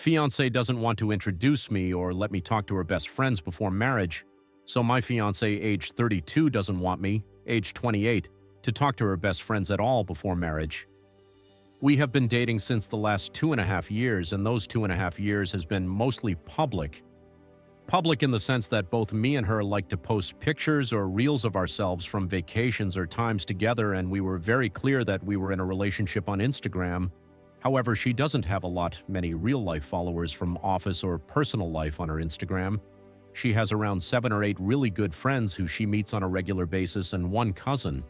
Fiancée doesn't want to introduce me or let me talk to her best friends before marriage, so my fiancée, age 32, doesn't want me, age 28, to talk to her best friends at all before marriage. We have been dating since the last 2.5 years, and those 2.5 years has been mostly public. Public in the sense that both me and her like to post pictures or reels of ourselves from vacations or times together, and we were very clear that we were in a relationship on Instagram. However, she doesn't have many real-life followers from office or personal life on her Instagram. She has around 7 or 8 really good friends who she meets on a regular basis and one cousin.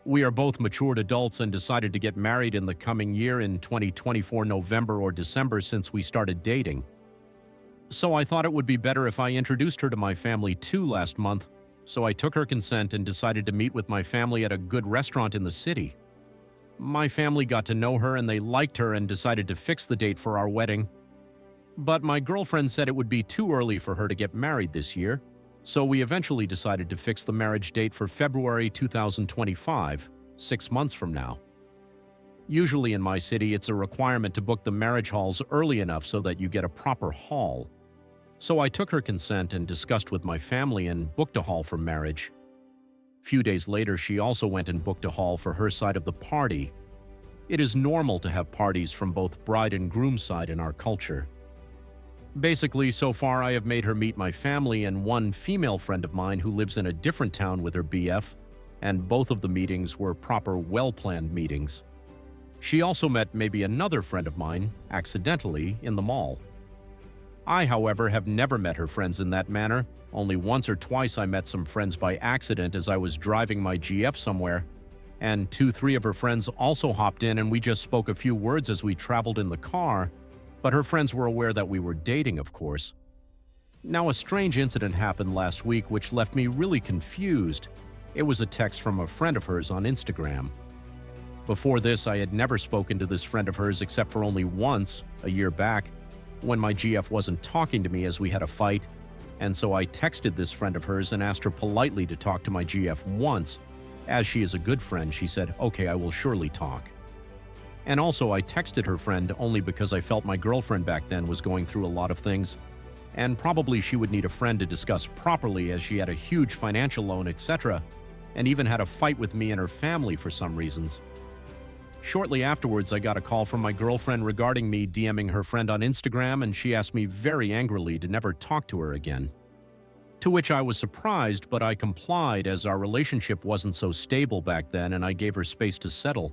We are both matured adults and decided to get married in the coming year in 2024 November or December since we started dating. So I thought it would be better if I introduced her to my family too last month, so I took her consent and decided to meet with my family at a good restaurant in the city. My family got to know her and they liked her and decided to fix the date for our wedding. But my girlfriend said it would be too early for her to get married this year, so we eventually decided to fix the marriage date for February 2025, 6 months from now. Usually in my city, it's a requirement to book the marriage halls early enough so that you get a proper hall. So I took her consent and discussed with my family and booked a hall for marriage. Few days later, she also went and booked a hall for her side of the party. It is normal to have parties from both bride and groom side in our culture. Basically, so far I have made her meet my family and one female friend of mine who lives in a different town with her BF, and both of the meetings were proper, well-planned meetings. She also met maybe another friend of mine, accidentally, in the mall. I, however, have never met her friends in that manner. Only once or twice I met some friends by accident as I was driving my GF somewhere, and 2-3 of her friends also hopped in and we just spoke a few words as we traveled in the car, but her friends were aware that we were dating, of course. Now, a strange incident happened last week which left me really confused. It was a text from a friend of hers on Instagram. Before this, I had never spoken to this friend of hers except for only once, a year back, when my GF wasn't talking to me as we had a fight, and so I texted this friend of hers and asked her politely to talk to my GF once. As she is a good friend, she said, "Okay, I will surely talk." And also, I texted her friend only because I felt my girlfriend back then was going through a lot of things, and probably she would need a friend to discuss properly as she had a huge financial loan, etc., and even had a fight with me and her family for some reasons. Shortly afterwards, I got a call from my girlfriend regarding me DMing her friend on Instagram, and she asked me very angrily to never talk to her again. To which I was surprised, but I complied as our relationship wasn't so stable back then and I gave her space to settle.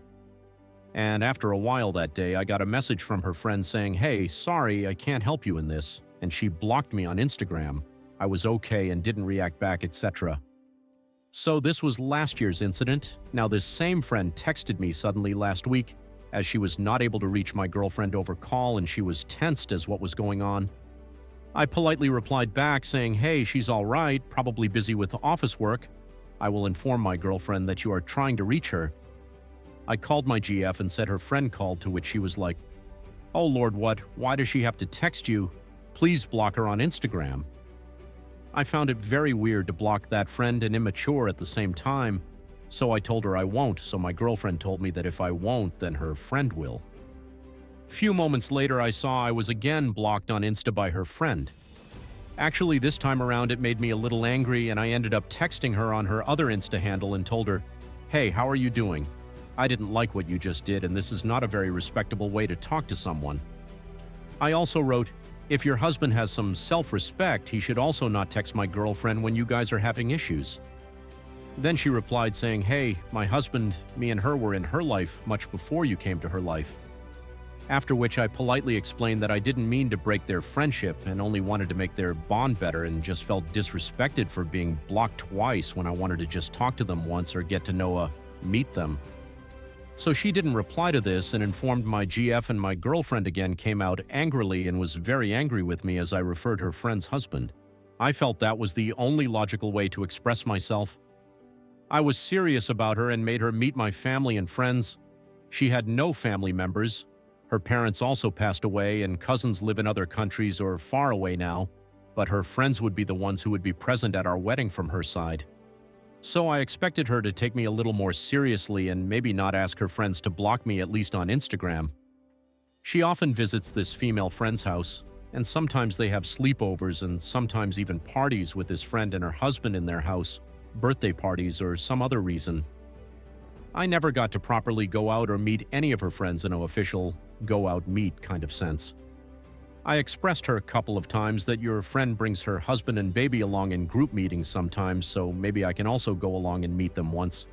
And after a while that day, I got a message from her friend saying, "Hey, sorry, I can't help you in this," and she blocked me on Instagram. I was okay and didn't react back, etc. So this was last year's incident. Now this same friend texted me suddenly last week as she was not able to reach my girlfriend over call and she was tensed as what was going on. I politely replied back saying, "Hey, she's all right, probably busy with office work. I will inform my girlfriend that you are trying to reach her." I called my GF and said her friend called, to which she was like, "Oh Lord, what? Why does she have to text you? Please block her on Instagram." I found it very weird to block that friend and immature at the same time, so I told her I won't, so my girlfriend told me that if I won't, then her friend will. Few moments later, I saw I was again blocked on Insta by her friend. Actually, this time around it made me a little angry and I ended up texting her on her other Insta handle and told her, "Hey, how are you doing? I didn't like what you just did and this is not a very respectable way to talk to someone." I also wrote, "If your husband has some self-respect, he should also not text my girlfriend when you guys are having issues." Then she replied saying, "Hey, my husband, me and her were in her life much before you came to her life." After which I politely explained that I didn't mean to break their friendship and only wanted to make their bond better and just felt disrespected for being blocked twice when I wanted to just talk to them once or get to know meet them. So she didn't reply to this and informed my GF, and my girlfriend again came out angrily and was very angry with me as I referred her friend's husband. I felt that was the only logical way to express myself. I was serious about her and made her meet my family and friends. She had no family members. Her parents also passed away and cousins live in other countries or far away now, but her friends would be the ones who would be present at our wedding from her side. So I expected her to take me a little more seriously and maybe not ask her friends to block me, at least on Instagram. She often visits this female friend's house, and sometimes they have sleepovers and sometimes even parties with this friend and her husband in their house, birthday parties or some other reason. I never got to properly go out or meet any of her friends in an official go-out-meet kind of sense. I expressed her a couple of times that your friend brings her husband and baby along in group meetings sometimes, so maybe I can also go along and meet them once.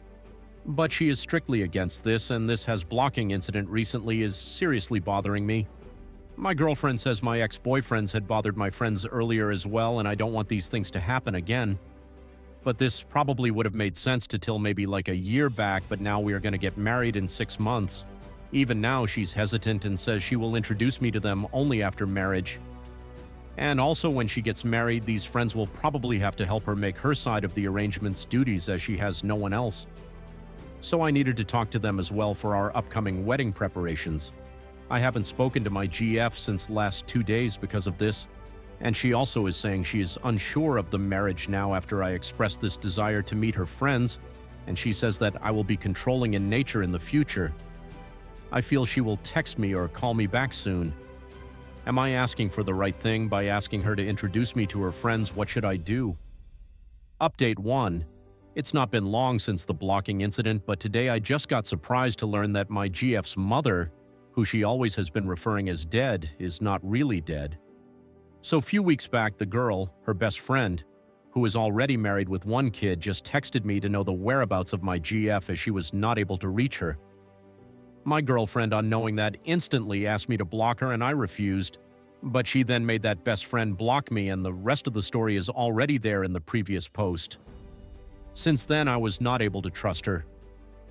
But she is strictly against this, and this blocking incident recently is seriously bothering me. My girlfriend says my ex-boyfriends had bothered my friends earlier as well, and I don't want these things to happen again. But this probably would have made sense to till maybe like a year back, but now we are going to get married in 6 months. Even now, she's hesitant and says she will introduce me to them only after marriage. And also when she gets married, these friends will probably have to help her make her side of the arrangement's duties as she has no one else. So I needed to talk to them as well for our upcoming wedding preparations. I haven't spoken to my GF since the last 2 days because of this. And she also is saying she is unsure of the marriage now after I expressed this desire to meet her friends, and she says that I will be controlling in nature in the future. I feel she will text me or call me back soon. Am I asking for the right thing by asking her to introduce me to her friends? What should I do? Update 1. It's not been long since the blocking incident, but today I just got surprised to learn that my GF's mother, who she always has been referring as dead, is not really dead. So a few weeks back, the girl, her best friend, who is already married with 1 kid, just texted me to know the whereabouts of my GF as she was not able to reach her. My girlfriend, on knowing that, instantly asked me to block her and I refused, but she then made that best friend block me, and the rest of the story is already there in the previous post. Since then, I was not able to trust her.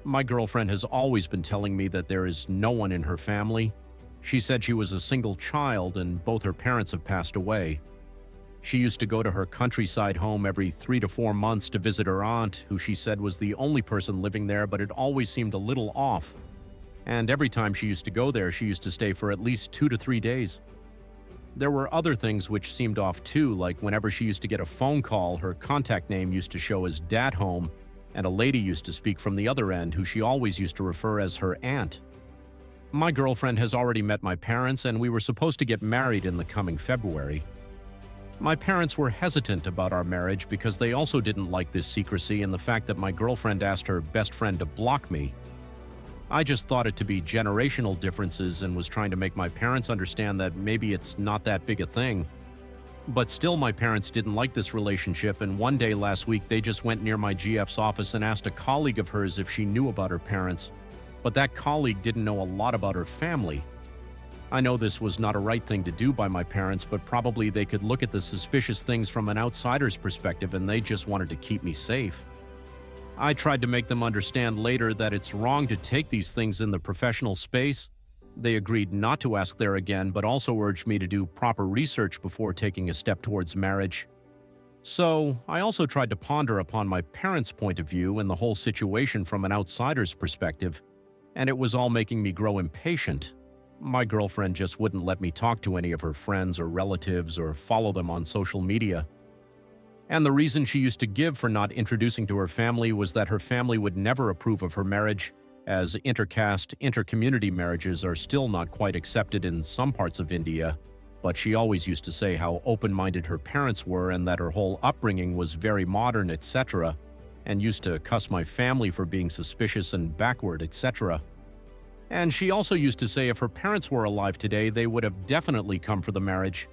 My girlfriend has always been telling me that there is no one in her family. She said she was a single child and both her parents have passed away. She used to go to her countryside home every 3 to 4 months to visit her aunt, who she said was the only person living there, but it always seemed a little off. And every time she used to go there, she used to stay for at least 2 to 3 days. There were other things which seemed off too, like whenever she used to get a phone call, her contact name used to show as Dad Home, and a lady used to speak from the other end who she always used to refer as her aunt. My girlfriend has already met my parents, and we were supposed to get married in the coming February. My parents were hesitant about our marriage because they also didn't like this secrecy and the fact that my girlfriend asked her best friend to block me. I just thought it to be generational differences and was trying to make my parents understand that maybe it's not that big a thing. But still, my parents didn't like this relationship, and one day last week they just went near my GF's office and asked a colleague of hers if she knew about her parents. But that colleague didn't know a lot about her family. I know this was not a right thing to do by my parents, but probably they could look at the suspicious things from an outsider's perspective and they just wanted to keep me safe. I tried to make them understand later that it's wrong to take these things in the professional space. They agreed not to ask there again, but also urged me to do proper research before taking a step towards marriage. So, I also tried to ponder upon my parents' point of view and the whole situation from an outsider's perspective, and it was all making me grow impatient. My girlfriend just wouldn't let me talk to any of her friends or relatives or follow them on social media. And the reason she used to give for not introducing to her family was that her family would never approve of her marriage, as intercaste, intercommunity marriages are still not quite accepted in some parts of India. But she always used to say how open-minded her parents were and that her whole upbringing was very modern, etc., and used to cuss my family for being suspicious and backward, etc. And she also used to say if her parents were alive today, they would have definitely come for the marriage.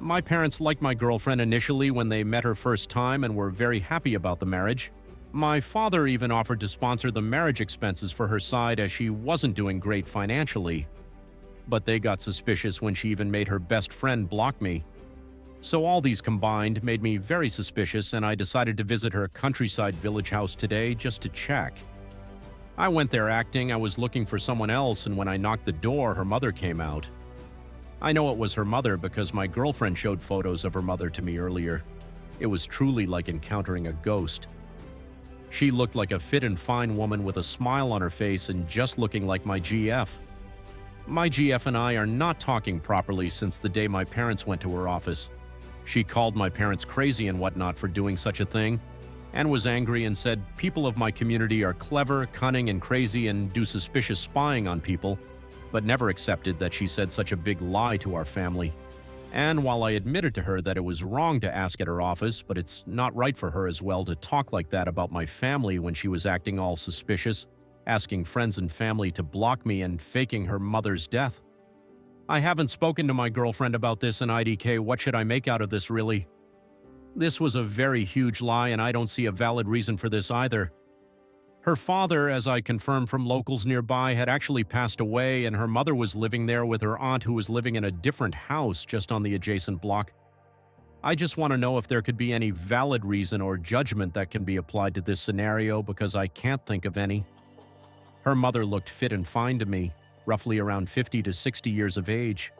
My parents liked my girlfriend initially when they met her first time and were very happy about the marriage. My father even offered to sponsor the marriage expenses for her side as she wasn't doing great financially. But they got suspicious when she even made her best friend block me. So all these combined made me very suspicious, and I decided to visit her countryside village house today just to check. I went there acting I was looking for someone else, and when I knocked the door, her mother came out. I know it was her mother because my girlfriend showed photos of her mother to me earlier. It was truly like encountering a ghost. She looked like a fit and fine woman with a smile on her face and just looking like my GF. My GF and I are not talking properly since the day my parents went to her office. She called my parents crazy and whatnot for doing such a thing, and was angry and said people of my community are clever, cunning, and crazy and do suspicious spying on people. but never accepted that she said such a big lie to our family. And while I admitted to her that it was wrong to ask at her office, but it's not right for her as well to talk like that about my family when she was acting all suspicious, asking friends and family to block me and faking her mother's death. I haven't spoken to my girlfriend about this in IDK. What should I make out of this, really? This was a very huge lie, and I don't see a valid reason for this either. Her father, as I confirmed from locals nearby, had actually passed away, and her mother was living there with her aunt, who was living in a different house just on the adjacent block. I just want to know if there could be any valid reason or judgment that can be applied to this scenario, because I can't think of any. Her mother looked fit and fine to me, roughly around 50 to 60 years of age.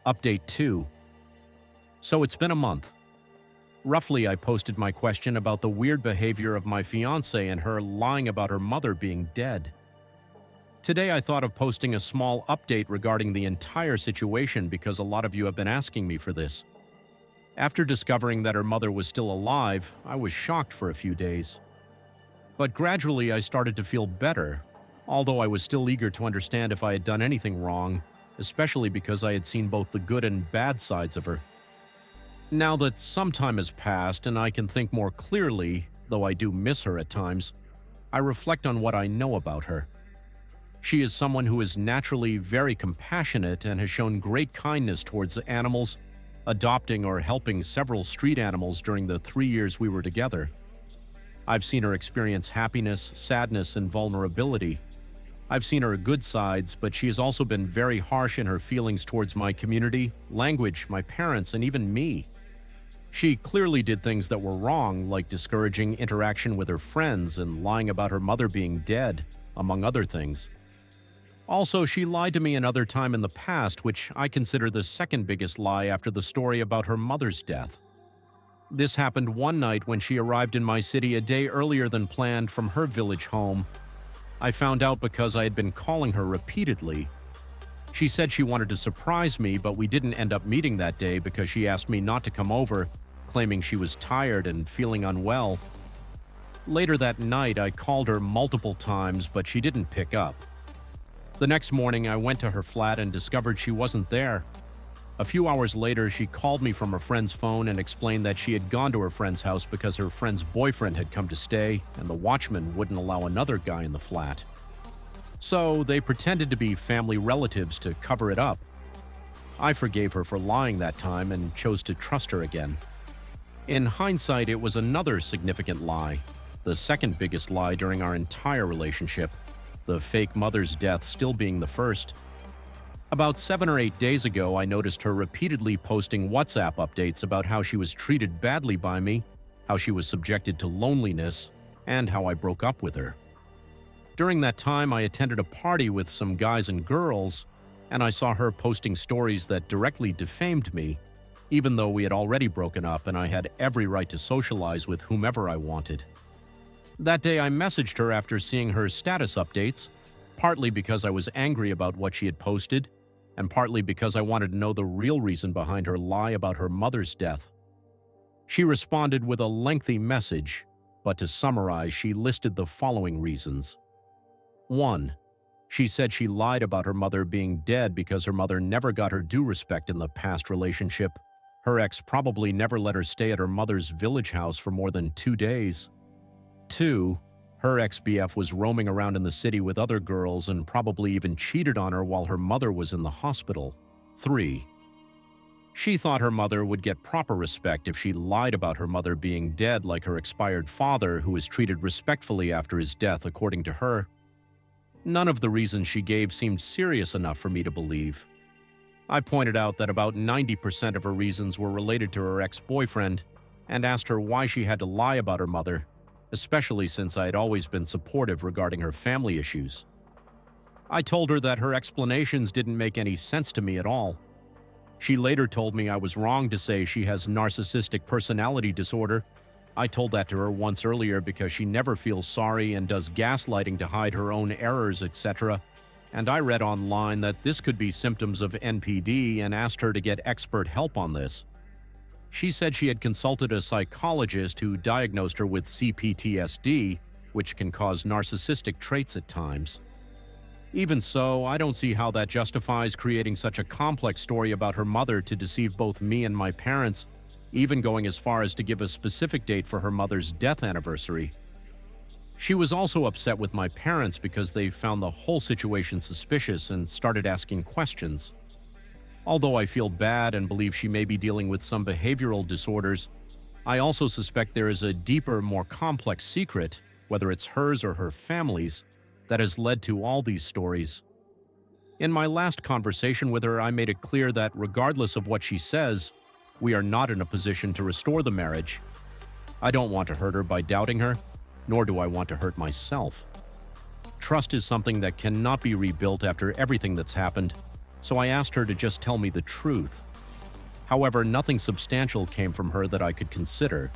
Update 2. So it's been a month. Roughly, I posted my question about the weird behavior of my fiancée and her lying about her mother being dead. Today, I thought of posting a small update regarding the entire situation because a lot of you have been asking me for this. After discovering that her mother was still alive, I was shocked for a few days. But gradually, I started to feel better, although I was still eager to understand if I had done anything wrong, especially because I had seen both the good and bad sides of her. Now that some time has passed and I can think more clearly, though I do miss her at times, I reflect on what I know about her. She is someone who is naturally very compassionate and has shown great kindness towards animals, adopting or helping several street animals during the 3 years we were together. I've seen her experience happiness, sadness, and vulnerability. I've seen her good sides, but she has also been very harsh in her feelings towards my community, language, my parents, and even me. She clearly did things that were wrong, like discouraging interaction with her friends and lying about her mother being dead, among other things. Also, she lied to me another time in the past, which I consider the second biggest lie after the story about her mother's death. This happened one night when she arrived in my city a day earlier than planned from her village home. I found out because I had been calling her repeatedly. She said she wanted to surprise me, but we didn't end up meeting that day because she asked me not to come over, claiming she was tired and feeling unwell. Later that night, I called her multiple times, but she didn't pick up. The next morning, I went to her flat and discovered she wasn't there. A few hours later, she called me from her friend's phone and explained that she had gone to her friend's house because her friend's boyfriend had come to stay and the watchman wouldn't allow another guy in the flat. So they pretended to be family relatives to cover it up. I forgave her for lying that time and chose to trust her again. In hindsight, it was another significant lie, the second biggest lie during our entire relationship, the fake mother's death still being the first. About 7 or 8 days ago, I noticed her repeatedly posting WhatsApp updates about how she was treated badly by me, how she was subjected to loneliness, and how I broke up with her. During that time, I attended a party with some guys and girls, and I saw her posting stories that directly defamed me, even though we had already broken up and I had every right to socialize with whomever I wanted. That day, I messaged her after seeing her status updates, partly because I was angry about what she had posted, and partly because I wanted to know the real reason behind her lie about her mother's death. She responded with a lengthy message, but to summarize, she listed the following reasons. 1. She said she lied about her mother being dead because her mother never got her due respect in the past relationship. Her ex probably never let her stay at her mother's village house for more than 2 days. 2. Her ex-BF was roaming around in the city with other girls and probably even cheated on her while her mother was in the hospital. 3. She thought her mother would get proper respect if she lied about her mother being dead like her expired father, who was treated respectfully after his death, according to her. None of the reasons she gave seemed serious enough for me to believe. I pointed out that about 90% of her reasons were related to her ex-boyfriend and asked her why she had to lie about her mother, especially since I had always been supportive regarding her family issues. I told her that her explanations didn't make any sense to me at all. She later told me I was wrong to say she has narcissistic personality disorder. I told that to her once earlier because she never feels sorry and does gaslighting to hide her own errors, etc. And I read online that this could be symptoms of NPD and asked her to get expert help on this. She said she had consulted a psychologist who diagnosed her with CPTSD, which can cause narcissistic traits at times. Even so, I don't see how that justifies creating such a complex story about her mother to deceive both me and my parents, even going as far as to give a specific date for her mother's death anniversary. She was also upset with my parents because they found the whole situation suspicious and started asking questions. Although I feel bad and believe she may be dealing with some behavioral disorders, I also suspect there is a deeper, more complex secret, whether it's hers or her family's, that has led to all these stories. In my last conversation with her, I made it clear that regardless of what she says, we are not in a position to restore the marriage. I don't want to hurt her by doubting her, nor do I want to hurt myself. Trust is something that cannot be rebuilt after everything that's happened, so I asked her to just tell me the truth. However, nothing substantial came from her that I could consider,